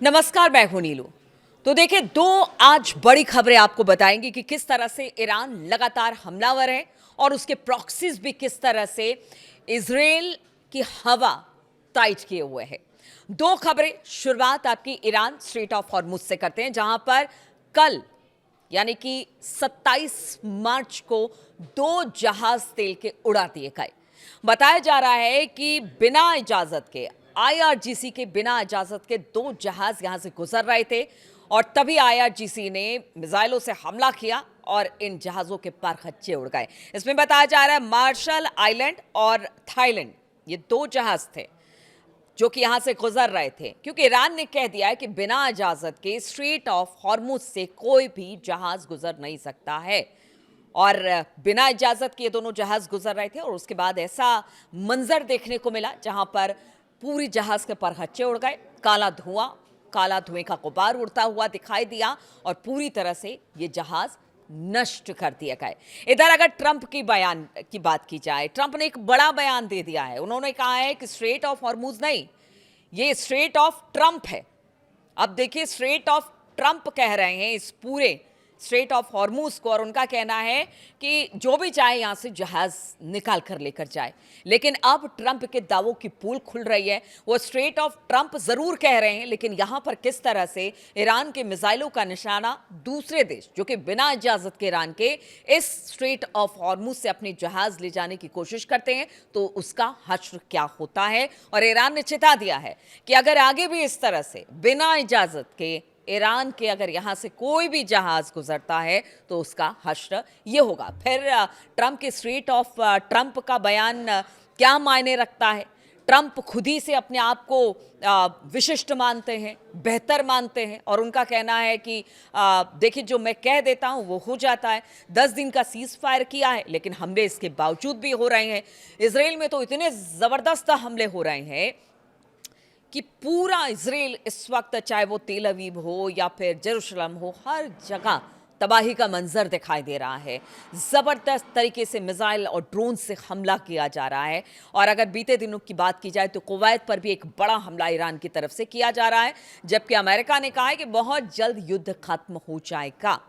नमस्कार, मैं हूं नीलू। तो देखिए, दो आज बड़ी खबरें आपको बताएंगी कि किस तरह से ईरान लगातार हमलावर है और उसके प्रॉक्सीज भी किस तरह से इजराइल की हवा टाइट किए हुए हैं। दो खबरें, शुरुआत आपकी ईरान स्ट्रेट ऑफ हॉर्मुज से करते हैं, जहां पर कल यानी कि 27 मार्च को दो जहाज तेल के उड़ा दिए गए। बताया जा रहा है कि बिना इजाजत के, आईआरजीसी के बिना इजाजत के दो जहाज यहां से गुजर रहे थे और तभी आईआरजीसी ने मिसाइलों से हमला किया और इन जहाजों के पर खच्चे उड़ गए। इसमें बताया जा रहा है मार्शल आइलैंड और थाईलैंड, ये दो जहाज थे जो कि यहां से गुजर रहे थे, क्योंकि ईरान ने कह दिया है कि बिना इजाजत के स्ट्रेट ऑफ हॉर्मुज से कोई भी जहाज गुजर नहीं सकता है। और बिना इजाजत के ये दोनों जहाज गुजर रहे थे और उसके बाद ऐसा मंजर देखने को मिला जहां पर पूरी जहाज के परखच्चे उड़ गए, काला धुएं का गुबार उड़ता हुआ दिखाई दिया और पूरी तरह से ये जहाज नष्ट कर दिए गए। इधर अगर ट्रंप की बयान की बात की जाए, ट्रंप ने एक बड़ा बयान दे दिया है। उन्होंने कहा है कि स्ट्रेट ऑफ हॉर्मुज नहीं, ये स्ट्रेट ऑफ ट्रंप है। अब देखिए, स्ट्रेट ऑफ ट्रंप कह रहे हैं इस पूरे स्ट्रेट ऑफ हॉर्मुज को, और उनका कहना है कि जो भी चाहे यहां से जहाज निकाल कर लेकर जाए। लेकिन अब ट्रंप के दावों की पोल खुल रही है। वो स्ट्रेट ऑफ ट्रंप जरूर कह रहे हैं, लेकिन यहां पर किस तरह से ईरान के मिसाइलों का निशाना दूसरे देश जो कि बिना इजाजत के ईरान के इस स्ट्रेट ऑफ हॉर्मुज से अपने जहाज ले जाने की कोशिश करते हैं, तो उसका हश्र क्या होता है। और ईरान ने चेता दिया है कि अगर आगे भी इस तरह से बिना इजाजत के ईरान के अगर यहां से कोई भी जहाज गुजरता है तो उसका हश्र ये होगा। फिर ट्रंप के स्ट्रेट ऑफ ट्रंप का बयान क्या मायने रखता है। ट्रंप खुद ही से अपने आप को विशिष्ट मानते हैं, बेहतर मानते हैं, और उनका कहना है कि देखिए, जो मैं कह देता हूं वो हो जाता है। 10 दिन का सीज फायर किया है, लेकिन हमले इसके बावजूद भी हो रहे हैं। इसराइल में तो इतने जबरदस्त हमले हो रहे हैं कि पूरा इजराइल इस वक्त, चाहे वो तेल अवीव हो या फिर जेरूशलम हो, हर जगह तबाही का मंजर दिखाई दे रहा है। ज़बरदस्त तरीके से मिसाइल और ड्रोन से हमला किया जा रहा है। और अगर बीते दिनों की बात की जाए तो कुवैत पर भी एक बड़ा हमला ईरान की तरफ से किया जा रहा है, जबकि अमेरिका ने कहा है कि बहुत जल्द युद्ध खत्म हो जाएगा।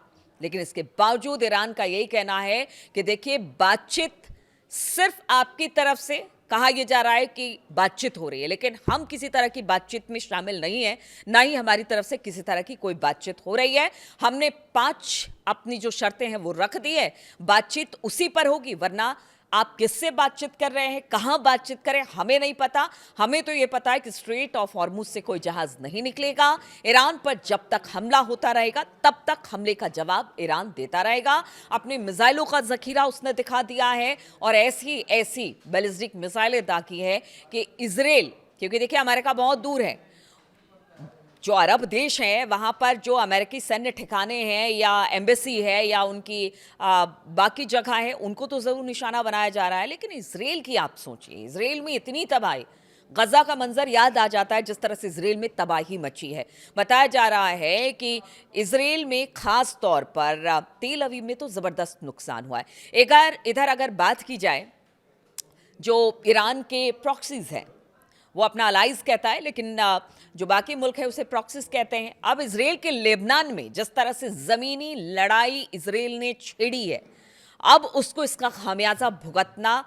लेकिन इसके बावजूद ईरान का यही कहना है कि देखिए, बातचीत सिर्फ आपकी तरफ से कहा यह जा रहा है कि बातचीत हो रही है, लेकिन हम किसी तरह की बातचीत में शामिल नहीं है, ना ही हमारी तरफ से किसी तरह की कोई बातचीत हो रही है। हमने 5 अपनी जो शर्तें हैं वो रख दी है, बातचीत उसी पर होगी। वरना आप किससे बातचीत कर रहे हैं, कहां बातचीत करें, हमें नहीं पता। हमें तो ये पता है कि स्ट्रेट ऑफ हॉर्मुज से कोई जहाज नहीं निकलेगा। ईरान पर जब तक हमला होता रहेगा तब तक हमले का जवाब ईरान देता रहेगा। अपने मिसाइलों का जखीरा उसने दिखा दिया है और ऐसी ऐसी बैलिस्टिक मिसाइलें दागी है कि इजराइल, क्योंकि देखिए अमेरिका बहुत दूर है, जो अरब देश हैं वहाँ पर जो अमेरिकी सैन्य ठिकाने हैं या एम्बेसी है या उनकी बाकी जगह है, उनको तो ज़रूर निशाना बनाया जा रहा है। लेकिन इजराइल की आप सोचिए, इजराइल में इतनी तबाही, गजा का मंजर याद आ जाता है जिस तरह से इजराइल में तबाही मची है। बताया जा रहा है कि इजराइल में खास तौर पर तेल अवीव में तो ज़बरदस्त नुकसान हुआ है। इधर अगर बात की जाए, जो ईरान के प्रॉक्सीज हैं वो अपना अलाइज कहता है, लेकिन जो बाकी मुल्क है उसे प्रॉक्सीज कहते हैं। अब इजराइल के लेबनान में जिस तरह से जमीनी लड़ाई इजराइल ने छेड़ी है, अब उसको इसका खामियाजा भुगतना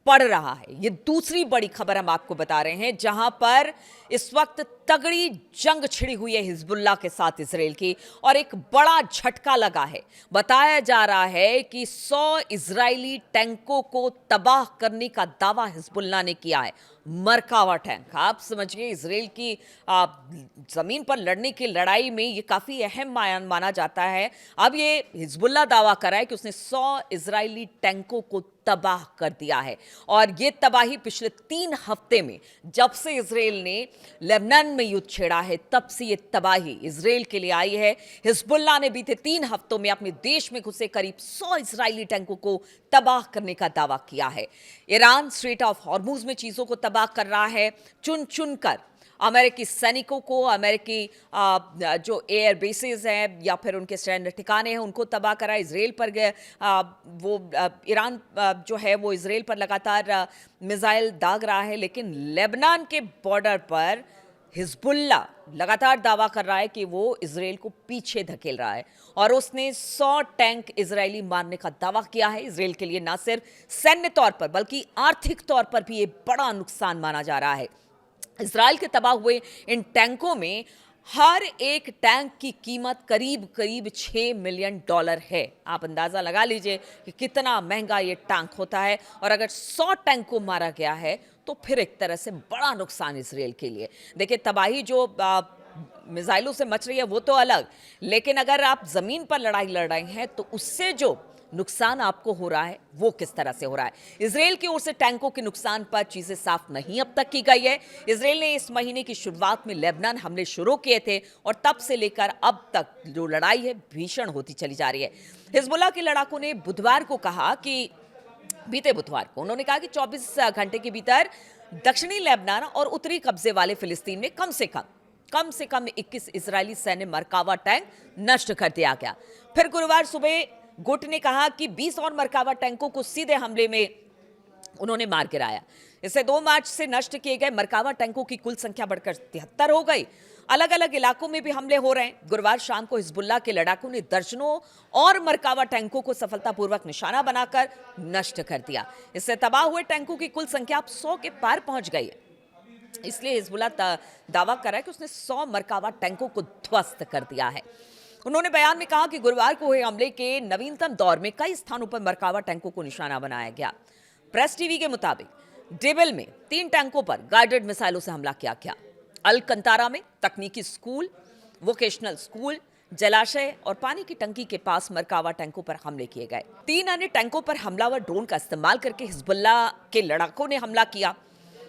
पड़ रहा है। ये दूसरी बड़ी खबर हम आपको बता रहे हैं, जहां पर इस वक्त तगड़ी जंग छिड़ी हुई है हिजबुल्लाह के साथ इजराइल की, और एक बड़ा झटका लगा है। बताया जा रहा है कि 100 इजरायली टैंकों को तबाह करने का दावा हिजबुल्लाह ने किया है। मरकावा टैंक, आप समझिए, इजराइल की जमीन पर लड़ने की लड़ाई में ये काफी अहम माना जाता है। अब ये हिजबुल्लाह दावा कर रहा है कि उसने 100 इजरायली टैंकों को तबाह कर दिया है। और ये तबाही पिछले 3 हफ्ते में, जब से इजराइल ने लेबनान में युद्ध छेड़ा है, तब से ये तबाही इजराइल के लिए आई है। हिजबुल्लाह ने बीते 3 हफ्तों में अपने देश में घुसे करीब 100 इजरायली टैंकों को तबाह करने का दावा किया है। ईरान स्ट्रेट ऑफ हॉर्मुज में चीजों को तबाह कर रहा है, चुन चुन कर अमेरिकी सैनिकों को, अमेरिकी जो एयर बेसेस हैं या फिर उनके सैन्य ठिकाने हैं उनको तबाह करा। इजराइल पर ईरान जो है वो इजराइल पर लगातार मिसाइल दाग रहा है। लेकिन लेबनान के बॉर्डर पर हिजबुल्ला लगातार दावा कर रहा है कि वो इजराइल को पीछे धकेल रहा है और उसने 100 टैंक इजरायली मारने का दावा किया है। इजराइल के लिए न सिर्फ सैन्य तौर पर बल्कि आर्थिक तौर पर भी ये बड़ा नुकसान माना जा रहा है। इजराइल के तबाह हुए इन टैंकों में हर एक टैंक की कीमत करीब करीब $6 मिलियन है। आप अंदाज़ा लगा लीजिए कि कितना महंगा ये टैंक होता है और अगर 100 टैंक को मारा गया है तो फिर एक तरह से बड़ा नुकसान इसराइल के लिए। देखिए, तबाही जो मिसाइलों से मच रही है वो तो अलग, लेकिन अगर आप ज़मीन पर लड़ाई लड़ रहे हैं तो उससे जो नुकसान आपको हो रहा है वो किस तरह से हो रहा है। इजराइल की ओर से टैंकों के नुकसान पर चीजें साफ नहीं अब तक की गई है। इजराइल ने इस महीने की शुरुआत में लेबनान हमले शुरू किए थे और तब से लेकर अब तक जो लड़ाई है भीषण होती चली जा रही है। हिजबुल्लाह के लड़ाकों ने बुधवार को कहा कि बीते बुधवार को उन्होंने कहा कि 24 घंटे के भीतर दक्षिणी लेबनान और उत्तरी कब्जे वाले फिलिस्तीन में कम से कम 21 इजरायली सैन्य मरकावा टैंक नष्ट कर दिया गया। फिर गुरुवार सुबह गुट ने कहा कि 20 और मरकावा टैंकों को सीधे हमले में उन्होंने मार गिराया। इससे 2 मार्च से नष्ट किए गए मरकावा टैंकों की कुल संख्या बढ़कर 73 हो गई। अलग अलग इलाकों में भी हमले हो रहे हैं। गुरुवार शाम को हिजबुल्लाह के लड़ाकों ने दर्जनों और मरकावा टैंकों को सफलतापूर्वक निशाना बनाकर नष्ट कर दिया। इससे तबाह हुए टैंकों की कुल संख्या अब 100 के पार पहुंच गई है। इसलिए हिजबुल्लाह दावा कर रहा है कि उसने 100 मरकावा टैंकों को ध्वस्त कर दिया है। उन्होंने बयान में कहा कि गुरुवार को हुए हमले के नवीनतम दौर में कई स्थानों पर मरकावा टैंकों को निशाना बनाया गया। प्रेस टीवी के मुताबिक डेबिल में 3 टैंकों पर गाइडेड मिसाइलों से हमला किया गया। अलकंतारा में तकनीकी स्कूल, वोकेशनल स्कूल, जलाशय और पानी की टंकी के पास मरकावा टैंकों पर हमले किए गए। 3 अन्य टैंकों पर हमलावर ड्रोन का इस्तेमाल करके हिजबुल्लाह के लड़ाकों ने हमला किया।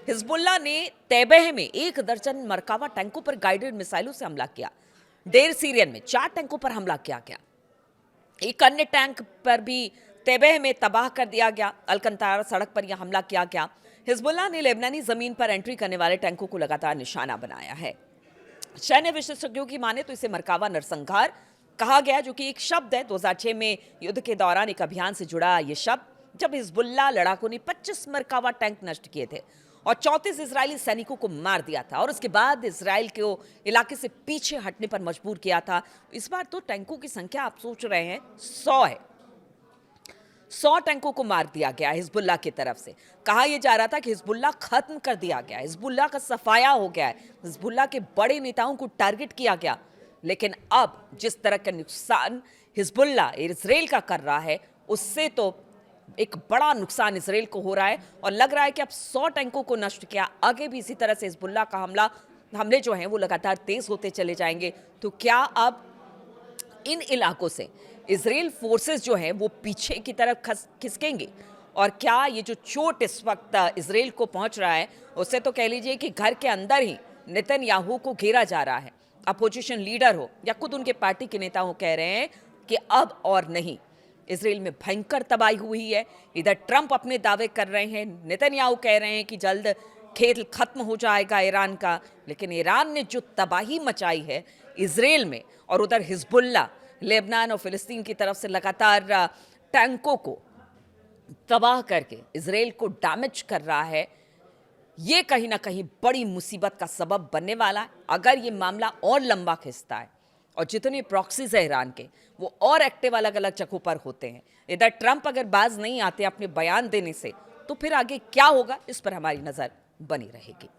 हिजबुल्लाह ने तैबह में 1 दर्जन मरकावा टैंकों पर गाइडेड मिसाइलों से हमला किया। डेर सीरियन में 4 टैंकों पर हमला किया गया। एक अन्य टैंक पर भी तैबह में तबाह कर दिया गया। अलकंतारा सड़क पर यह हमला किया गया। हिजबुल्लाह ने लेबनानी जमीन पर एंट्री करने वाले टैंकों को लगातार निशाना बनाया है। सैन्य विशेषज्ञों की माने तो इसे मरकावा नरसंहार कहा गया, जो कि एक शब्द है। 2006 में युद्ध के दौरान एक अभियान से जुड़ा यह शब्द, जब हिजबुल्लाह लड़ाकों ने 25 मरकावा टैंक नष्ट किए थे और 34 इजरायली सैनिकों को मार दिया था और उसके बाद इजराइल को इलाके से पीछे हटने पर मजबूर किया था। इस बार तो टैंकों की संख्या आप सोच रहे हैं 100 है। 100 टैंकों को मार दिया गया हिजबुल्लाह की तरफ से। कहा यह जा रहा था कि हिजबुल्लाह खत्म कर दिया गया, हिजबुल्लाह का सफाया हो गया है, हिजबुल्लाह के बड़े नेताओं को टारगेट किया गया। लेकिन अब जिस तरह का नुकसान हिजबुल्लाह इजराइल का कर रहा है, उससे तो एक बड़ा नुकसान इजराइल को हो रहा है और लग रहा है कि अब 100 टैंकों को नष्ट किया, आगे भी इसी तरह से हिजबुल्लाह का हमले जो हैं वो लगातार तेज होते चले जाएंगे। तो क्या अब इन इलाकों से इजराइल फोर्सेस जो हैं वो पीछे की तरफ खिसकेंगे? और क्या ये जो चोट इस वक्त इजराइल को पहुंच रहा है, उससे तो कह लीजिए कि घर के अंदर ही नेतन्याहू को घेरा जा रहा है। अपोजिशन लीडर हो या खुद उनके पार्टी के नेता हो, कह रहे हैं कि अब और नहीं। इजराइल में भयंकर तबाही हुई है। इधर ट्रंप अपने दावे कर रहे हैं, नेतन्याहू कह रहे हैं कि जल्द खेल खत्म हो जाएगा ईरान का। लेकिन ईरान ने जो तबाही मचाई है इजराइल में, और उधर हिजबुल्लाह लेबनान और फिलिस्तीन की तरफ से लगातार टैंकों को तबाह करके इजराइल को डैमेज कर रहा है, ये कहीं ना कहीं बड़ी मुसीबत का सबब बनने वाला है। अगर ये मामला और लंबा खिंचता है और जितने प्रॉक्सीज है ईरान के वो और एक्टिव अलग अलग जगहों पर होते हैं, इधर ट्रंप अगर बाज नहीं आते अपने बयान देने से, तो फिर आगे क्या होगा इस पर हमारी नजर बनी रहेगी।